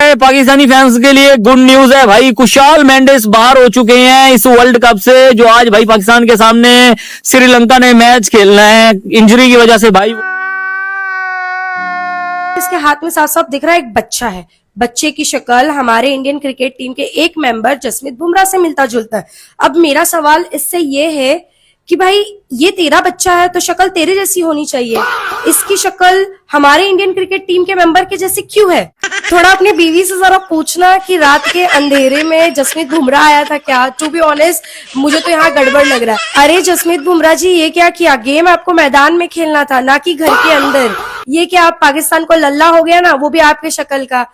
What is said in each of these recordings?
है पाकिस्तानी फैंस के लिए गुड न्यूज है भाई, कुशाल मेंडिस बाहर हो चुके हैं इस वर्ल्ड कप से। जो आज भाई पाकिस्तान के सामने श्रीलंका ने मैच खेलना है इंजरी की वजह से भाई। इसके हाथ में साफ साफ दिख रहा है एक बच्चा है। बच्चे की शक्ल हमारे इंडियन क्रिकेट टीम के एक मेंबर जसप्रीत बुमराह से मिलता जुलता है। अब मेरा सवाल इससे ये है कि भाई ये तेरा बच्चा है तो शक्ल तेरे जैसी होनी चाहिए, इसकी शक्ल हमारे इंडियन क्रिकेट टीम के मेंबर के जैसे क्यों है? थोड़ा अपनी बीवी से जरा पूछना कि रात के अंधेरे में जसप्रीत बुमराह आया था क्या? टू बी ऑनेस्ट मुझे तो यहाँ गड़बड़ लग रहा है। अरे जसप्रीत बुमराह जी ये क्या किया? गेम आपको मैदान में खेलना था ना कि घर के अंदर। ये क्या आप पाकिस्तान को लल्ला हो गया ना, वो भी आपके शक्ल का।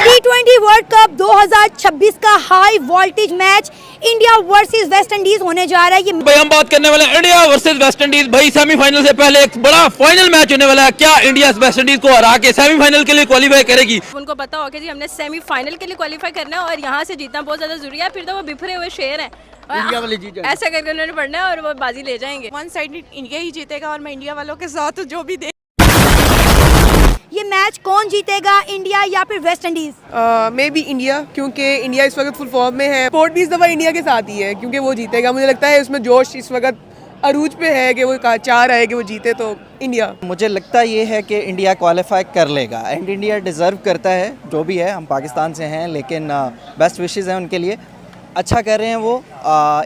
T20 वर्ल्ड कप 2026 का high voltage match India versus West Indies होने जा रहा है। ये भाई हम बात करने वाले हैं इंडिया वर्सेस वेस्ट इंडीज। भाई सेमीफाइनल से पहले एक बड़ा फाइनल मैच होने वाला है। क्या इंडिया वेस्ट इंडीज को हरा के सेमीफाइनल के लिए क्वालीफाई करेगी? उनको पता होगा जी हमने सेमीफाइनल के लिए क्वालीफाई करना है और यहाँ से जीतना बहुत ज्यादा जरूरी है। फिर तो वो बिखरे हुए शेर हैं, ऐसा करके उन्होंने पढ़ना है और वो बाजी ले जाएंगे। वन साइड इंडिया ही जीतेगा और मैं इंडिया वालों के साथ जो भी दे। ये मैच कौन जीतेगा, इंडिया या फिर West Indies? May be India, क्योंकि इंडिया इस वक्त फुल फॉर्म में है। स्पोर्ट भी इस दफा इंडिया के साथ ही है क्योंकि वो जीतेगा। मुझे लगता है उसमें जोश इस वक्त अरूज पे है कि वो चाह रहा है कि वो जीते, तो इंडिया। मुझे लगता ये है कि इंडिया क्वालिफाई कर लेगा एंड इंडिया डिज़र्व करता है। जो भी है हम पाकिस्तान से हैं लेकिन बेस्ट विशेस हैं उनके लिए। अच्छा कर रहे हैं वो।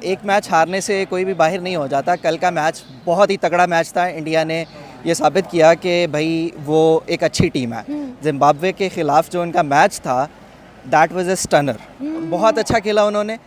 एक मैच हारने से कोई भी बाहर नहीं हो जाता। कल का मैच बहुत ही तगड़ा मैच था। इंडिया ने ये साबित किया कि भाई वो एक अच्छी टीम है। जिम्बाब्वे के ख़िलाफ़ जो उनका मैच था दैट वाज अ स्टनर। बहुत अच्छा खेला उन्होंने।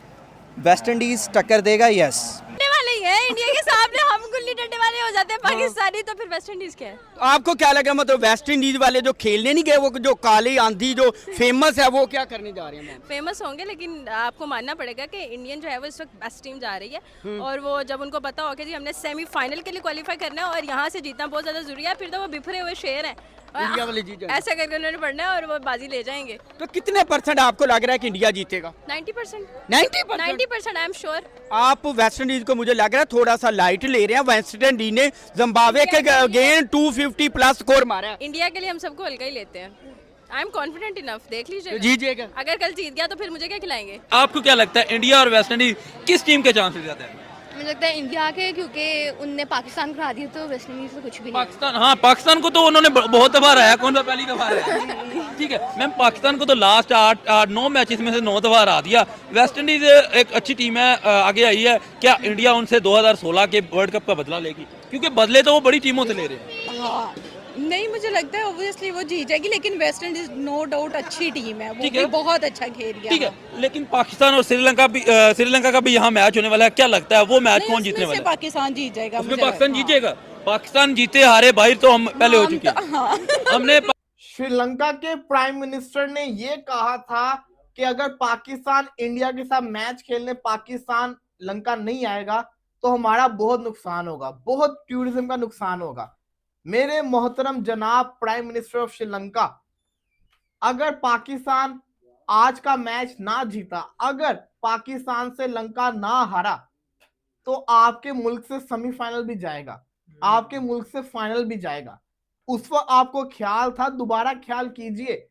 वेस्ट इंडीज़ टक्कर देगा, यस। वाले ही है इंडिया के सामने, हम गुल्ली डंडे वाले हो जाते हैं पाकिस्तानी, तो फिर वेस्ट इंडीज क्या है? आपको क्या लगा, मतलब वेस्ट इंडीज वाले जो खेलने नहीं गए, वो जो काली आंधी जो फेमस है वो क्या करने जा रहे हैं? फेमस होंगे लेकिन आपको मानना पड़ेगा कि इंडियन जो है वो इस वक्त बेस्ट टीम जा रही है और वो जब उनको पता होगा जी हमने सेमीफाइनल के लिए क्वालीफाई करना है और यहाँ से जीतना बहुत ज्यादा जरूरी है। फिर तो वो बिखरे हुए शेर हैं, इंडिया वाले जीत जाएंगे। ऐसा करके उन्होंने पढ़ना है और वो बाजी ले जाएंगे। तो कितने % आपको लग रहा है कि इंडिया जीतेगा? 90%। 90% आई एम श्योर। आप वेस्ट इंडीज को मुझे लग रहा है थोड़ा सा लाइट ले रहे हैं। वेस्ट इंडीज ने जिम्बाब्वे के अगेंस्ट 250 प्लस स्कोर मारा है। इंडिया के लिए हम सबको हल्का ही लेते हैं। आई एम कॉन्फिडेंट इनफ, देख लीजिए जीतेगा। अगर कल जीत गया तो फिर मुझे क्या खिलाएंगे? आपको क्या लगता है इंडिया और वेस्ट इंडीज किस टीम के चांसेस ज्यादा है? मुझे लगता है इंडिया के, क्योंकि उनने पाकिस्तान को हरा दिया तो वेस्ट इंडीज से कुछ भी नहीं। पाकिस्तान, हाँ पाकिस्तान को तो उन्होंने बहुत दफा हराया। कौन सा पहली दफा हराया? ठीक है मैम, पाकिस्तान को तो लास्ट 8-9 मैचेस में से 9 दफा हरा दिया। वेस्ट इंडीज एक अच्छी टीम है, आगे आई है। क्या इंडिया उनसे 2016 के वर्ल्ड कप का बदला लेगी? क्योंकि बदले तो वो बड़ी टीमों से ले रहे हैं। हाँ नहीं, मुझे लगता है ऑब्वियसली वो जीत जाएगी, लेकिन वेस्ट इंडीज नो डाउट अच्छी टीम है, वो भी बहुत अच्छा खेल रही है। ठीक है, लेकिन पाकिस्तान और श्रीलंका का भी यहाँ मैच होने वाला है। क्या लगता है वो मैच कौन जीतने वाला है? पाकिस्तान जीत जाएगा। उसमें पाकिस्तान जीतेगा। पाकिस्तान जीते हारे बाहर तो हम पहले हो चुके हैं। हमने श्रीलंका के प्राइम मिनिस्टर ने ये कहा था कि अगर पाकिस्तान इंडिया के साथ मैच खेलने पाकिस्तान लंका नहीं आएगा तो हमारा बहुत नुकसान होगा, बहुत टूरिज्म का नुकसान होगा। मेरे मोहतरम जनाब प्राइम मिनिस्टर ऑफ श्रीलंका, अगर पाकिस्तान आज का मैच ना जीता, अगर पाकिस्तान से लंका ना हारा, तो आपके मुल्क से सेमीफाइनल भी जाएगा, आपके मुल्क से फाइनल भी जाएगा। उस वक्त आपको ख्याल था, दोबारा ख्याल कीजिए,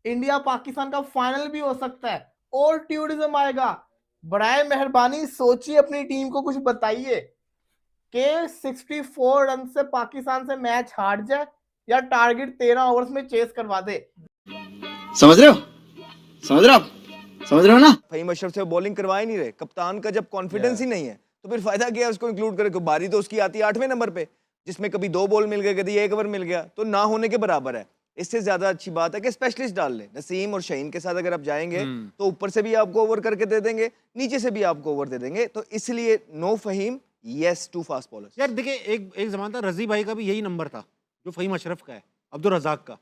इंडिया पाकिस्तान का फाइनल भी हो सकता है और टूरिज्म आएगा। बराए मेहरबानी सोचिए, अपनी टीम को कुछ बताइए कि 64 रन से पाकिस्तान से मैच हार जाए या टारगेट 13 ओवर्स में चेस करवा दे। समझ रहे हो? समझ रहे हो ना? फहीम अशरफ से बॉलिंग करवा ही नहीं रहे। कप्तान का जब कॉन्फिडेंस ही नहीं है तो फिर फायदा क्या है उसको इंक्लूड करे? बारी तो उसकी आती है 8वें नंबर पे, जिसमें कभी 2 बॉल मिल गए, कभी 1 ओवर मिल गया, तो ना होने के बराबर है। इससे ज्यादा अच्छी बात है कि स्पेशलिस्ट डाल ले। नसीम और शहीन के साथ अगर आप जाएंगे तो ऊपर से भी आपको ओवर करके दे देंगे, नीचे से भी आपको ओवर दे देंगे। तो इसलिए no Faheem, yes to fast bowlers. यार देखिए, एक जमाना था रजी भाई का भी यही नंबर था जो फहीम अशरफ का है, अब्दुल रज़ाक का,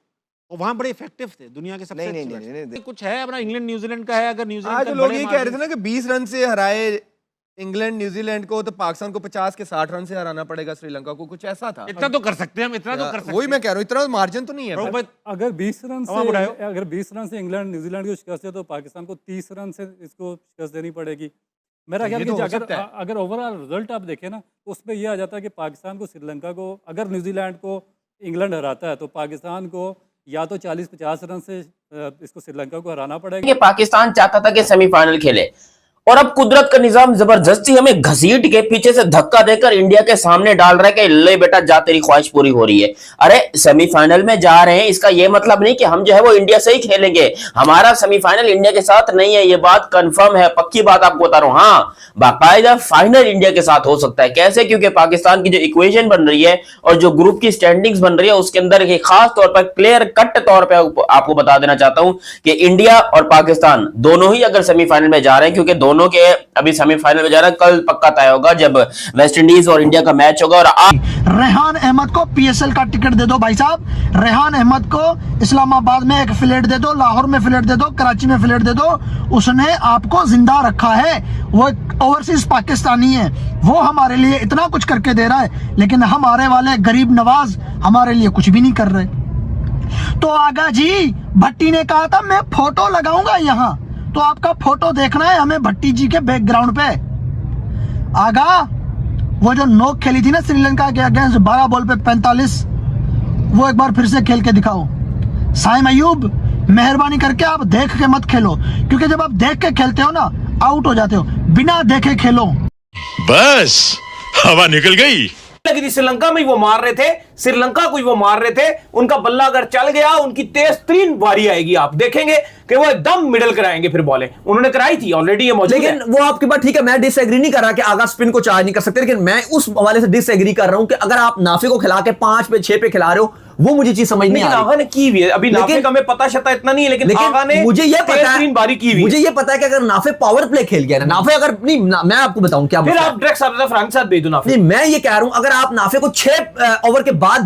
और वहाँ बड़े इफेक्टिव थे, दुनिया के सबसे नहीं, कुछ है अपना इंग्लैंड न्यूजीलैंड का है। अगर न्यूजीलैंड लोग ये कह रहे थे ना कि 20 रन से हराए इंग्लैंड न्यूजीलैंड को, तो पाकिस्तान को 50 के 60 रन से हराना पड़ेगा श्रीलंका को, कुछ ऐसा था। इतना तो कर सकते हैं हम, इतना तो कर सकते हैं। वही मैं कह रहा हूँ, इतना मार्जिन तो नहीं है। अगर 20 रन से इंग्लैंड न्यूजीलैंड को शिकस्त है तो पाकिस्तान को 30 रन से इसको शिकस्त देनी पड़ेगी। मेरा ख्याल कि अगर ओवरऑल रिजल्ट आप देखें ना तो उसमें यह आ जाता है कि पाकिस्तान को, श्रीलंका को, अगर न्यूजीलैंड को इंग्लैंड हराता है तो पाकिस्तान को या तो 40-50 रन से इसको श्रीलंका को हराना पड़ेगा। कि पाकिस्तान चाहता था कि सेमीफाइनल खेले और अब कुदरत का निजाम जबरदस्ती हमें घसीट के पीछे से धक्का देकर इंडिया के सामने डाल रहा है कि ले बेटा जा तेरी ख्वाहिश पूरी हो रही है। अरे सेमीफाइनल में जा रहे हैं इसका ये मतलब नहीं कि हम जो है वो इंडिया से ही खेलेंगे। हमारा सेमीफाइनल इंडिया के साथ नहीं है, ये बात कंफर्म है, पक्की बात आपको बता रहा हूं। हाँ, बाकायदा फाइनल इंडिया के साथ हो सकता है। कैसे? क्योंकि पाकिस्तान की जो इक्वेशन बन रही है और जो ग्रुप की स्टैंडिंग्स बन रही है उसके अंदर एक खास तौर पर क्लियर कट तौर पर आपको बता देना चाहता हूं कि इंडिया और पाकिस्तान दोनों ही अगर सेमीफाइनल में जा रहे हैं, क्योंकि दोनों के अभी सेमीफाइनल में जा रहा है, कल पक्का तय होगा जब वेस्ट इंडीज और इंडिया का मैच होगा। और रेहान अहमद को पीएसएल का टिकट दे दो भाई साहब। रेहान अहमद को इस्लामाबाद में एक फ्लैट दे दो, लाहौर में फ्लैट दे दो, कराची में फ्लैट दे दो। उसने आपको जिंदा रखा है, वो ओवरसीज पाकिस्तानी है, वो हमारे लिए इतना कुछ करके दे रहा है, लेकिन हमारे वाले गरीब नवाज हमारे लिए कुछ भी नहीं कर रहे। तो आगा जी भट्टी ने कहा था मैं फोटो लगाऊंगा यहाँ, तो आपका फोटो देखना है हमें भट्टी जी के बैकग्राउंड पे। आगा वो जो नोक खेली थी ना श्रीलंका के अगेंस्ट 12 बॉल पे 45, वो एक बार फिर से खेल के दिखाओ। साइम अयूब मेहरबानी करके आप देख के मत खेलो, क्योंकि जब आप देख के खेलते हो ना आउट हो जाते हो, बिना देखे खेलो। बस हवा निकल गई। लगी थी श्रीलंका में वो मार रहे थे, श्रीलंका को वो मार रहे थे। उनका बल्ला अगर चल गया उनकी तेज 3 बारी आएगी, आप देखेंगे कि वो एकदम मिडल कराएंगे फिर बॉलें। उन्होंने कराई थी ऑलरेडी, ये मौजूद लेकिन है। वो आपकी बात ठीक है, मैं डिसएग्री नहीं कर रहा कि आगा स्पिन को चार्ज नहीं कर सकते, लेकिन मैं उस हवाले से डिसएग्री कर रहा हूं कि अगर आप नाफे को खिला के 5 पे 6 पे खिला रहे हो, वो मुझे चीज समझ नहीं आ रही। आगा ने की हुई है, अभी नाफे का हमें पता शता इतना नहीं है, लेकिन आगा ने मुझे ये पता है 3 बारी की हुई। मुझे ये पता है कि अगर नाफे पावर प्ले खेल गया ना, नाफे अगर नहीं मैं आपको बताऊं क्या, फिर आप डायरेक्ट फ्रांक साथ भेज दो नाफे। नहीं, मैं ये कह रहा हूं अगर आप नाफे को 6 ओवर के बाद